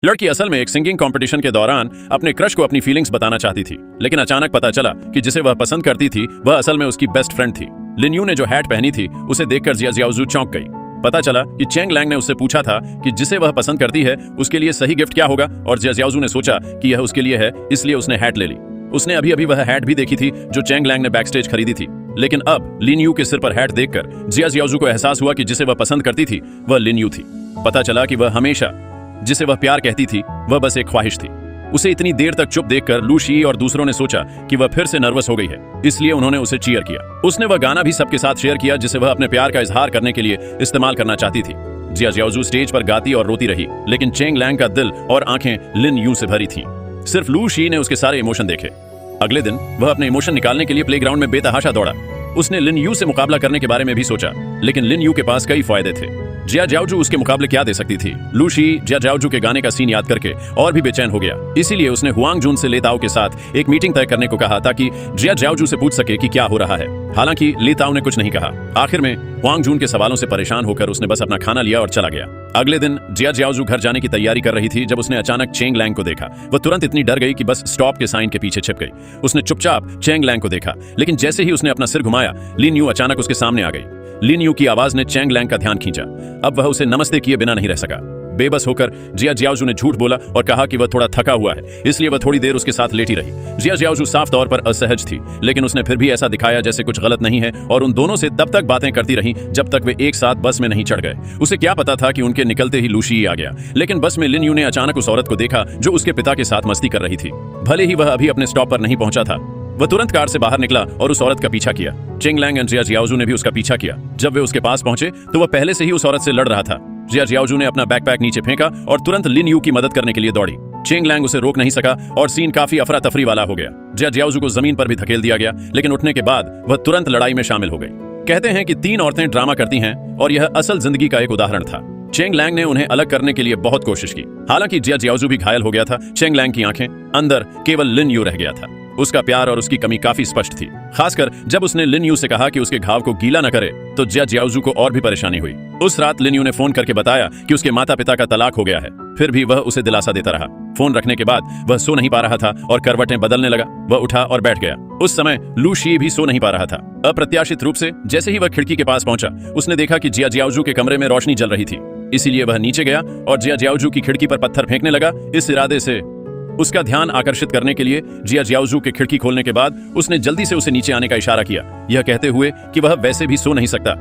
लड़की असल में एक सिंगिंग कंपटीशन के दौरान अपने क्रश को अपनी फीलिंग्स बताना चाहती थी, लेकिन अचानक पता चला कि जिसे वह पसंद करती थी वह असल में उसकी बेस्ट फ्रेंड थी। लिन यू ने जो हैट पहनी थी उसे देखकर जिया जियाओजू चौंक गई। पता चला कि चेंग लैंग ने उससे पूछा था कि जिसे वह पसंद करती है उसके लिए सही गिफ्ट क्या होगा, और जिया जियाओजू ने सोचा कि यह उसके लिए है, इसलिए उसने हैट ले ली। उसने अभी अभी वह हैट भी देखी थी जो चेंग लैंग ने बैकस्टेज खरीदी थी, लेकिन अब लिन यू के सिर पर हैट देखकर जिया जियाओजू को एहसास हुआ कि जिसे वह पसंद करती थी वह लिन यू थी। पता चला कि वह हमेशा जिसे वह प्यार कहती थी वह बस एक ख्वाहिश थी। उसे इतनी देर तक चुप देखकर लू शी और दूसरों ने सोचा कि वह फिर से नर्वस हो गई है, इसलिए उन्होंने उसे चीयर किया। उसने वह गाना भी सबके साथ शेयर किया जिसे वह अपने प्यार का इजहार करने के लिए इस्तेमाल करना चाहती थी। जिया जियाओजू स्टेज पर गाती और रोती रही, लेकिन चेंग लैंग का दिल और आंखें लिन यू से भरी थीं। सिर्फ लू शी ने उसके सारे इमोशन देखे। अगले दिन वह अपने इमोशन निकालने के लिए प्लेग्राउंड में बेतहाशा दौड़ा। उसने लिन यू से मुकाबला करने के बारे में भी सोचा, लेकिन लिन यू के पास कई फायदे थे। जिया जियाओजू उसके मुकाबले क्या दे सकती थी? लू शी जिया जियाओजू के गाने का सीन याद करके और भी बेचैन हो गया, इसीलिए उसने हुआंग जून से लेताओ के साथ एक मीटिंग तय करने को कहा ताकि जिया जियाओजू से पूछ सके कि क्या हो रहा है। हालांकि लेताओ ने कुछ नहीं कहा। आखिर में हुआंग जून के सवालों से परेशान होकर उसने बस अपना खाना लिया और चला गया। अगले दिन जिया जियाओजू घर जाने की तैयारी कर रही थी जब उसने अचानक चेंग लैंग को देखा। वह तुरंत इतनी डर गई कि बस स्टॉप के साइन के पीछे छिप गई। उसने चुपचाप चेंग लैंग को देखा, लेकिन जैसे ही उसने अपना सिर घुमाया लिन यू अचानक उसके सामने आ गई। लिन यू की आवाज ने चेंग लैंग का ध्यान खींचा। अब वह उसे नमस्ते किए बिना नहीं रह सका। बेबस होकर जिया जियाओजू ने झूठ बोला और कहा कि वह थोड़ा थका हुआ है, इसलिए वह थोड़ी देर उसके साथ लेटी रही। जिया जियाओजू साफ तौर पर असहज थी, लेकिन उसने फिर भी ऐसा दिखाया जैसे कुछ गलत नहीं है, और उन दोनों से तब तक बातें करती रही जब तक वे एक साथ बस में नहीं चढ़ गए। उसे क्या पता था कि उनके निकलते ही लू शी आ गया, लेकिन बस में लिन यू ने अचानक उस औरत को देखा जो उसके पिता के साथ मस्ती कर रही थी। भले ही वह अभी अपने स्टॉप पर नहीं पहुंचा था, वह तुरंत कार से बाहर निकला और उस औरत का पीछा किया। चेंग लैंग और जिया जियाओजू ने भी उसका पीछा किया। जब वे उसके पास पहुंचे तो वह पहले से ही उस औरत से लड़ रहा था। जिया जियाओजू ने अपना बैकपैक नीचे फेंका और तुरंत लिन यू की मदद करने के लिए दौड़ी। चेंग लैंग उसे रोक नहीं सका और सीन काफी अफरा तफरी वाला हो गया। जिया जियाओजू को जमीन पर भी धकेल दिया गया, लेकिन उठने के बाद वह तुरंत लड़ाई में शामिल हो गई। कहते हैं कि 3 औरतें ड्रामा करती हैं और यह असल जिंदगी का एक उदाहरण था। चेंग लैंग ने उन्हें अलग करने के लिए बहुत कोशिश की। हालांकि जिया जियाओजू भी घायल हो गया था। चेंग लैंग की आंखें अंदर केवल लिन यू रह गया था। उसका प्यार और उसकी कमी काफी स्पष्ट थी, खासकर जब उसने लिन यू से कहा कि उसके घाव को गीला न करे, तो जिया जियाओजू को और भी परेशानी हुई। उस रात लिन यू ने फोन करके बताया कि उसके माता पिता का तलाक हो गया है। फिर भी वह उसे दिलासा देता रहा। फोन रखने के बाद वह सो नहीं पा रहा था और करवटें बदलने लगा। वह उठा और बैठ गया। उस समय लू शी भी सो नहीं पा रहा था। अप्रत्याशित रूप से जैसे ही वह खिड़की के पास पहुंचा, उसने देखा कि जिया जियाओजू के कमरे में रोशनी जल रही थी। इसीलिए वह नीचे गया और जिया जियाओजू की खिड़की पर पत्थर फेंकने लगा, इस इरादे से उसका ध्यान आकर्षित करने के लिए। जिया जियाओजू के खिड़की खोलने के बाद उसने जल्दी से उसे नीचे आने का इशारा किया, यह कहते हुए कि वह वैसे भी सो नहीं सकता।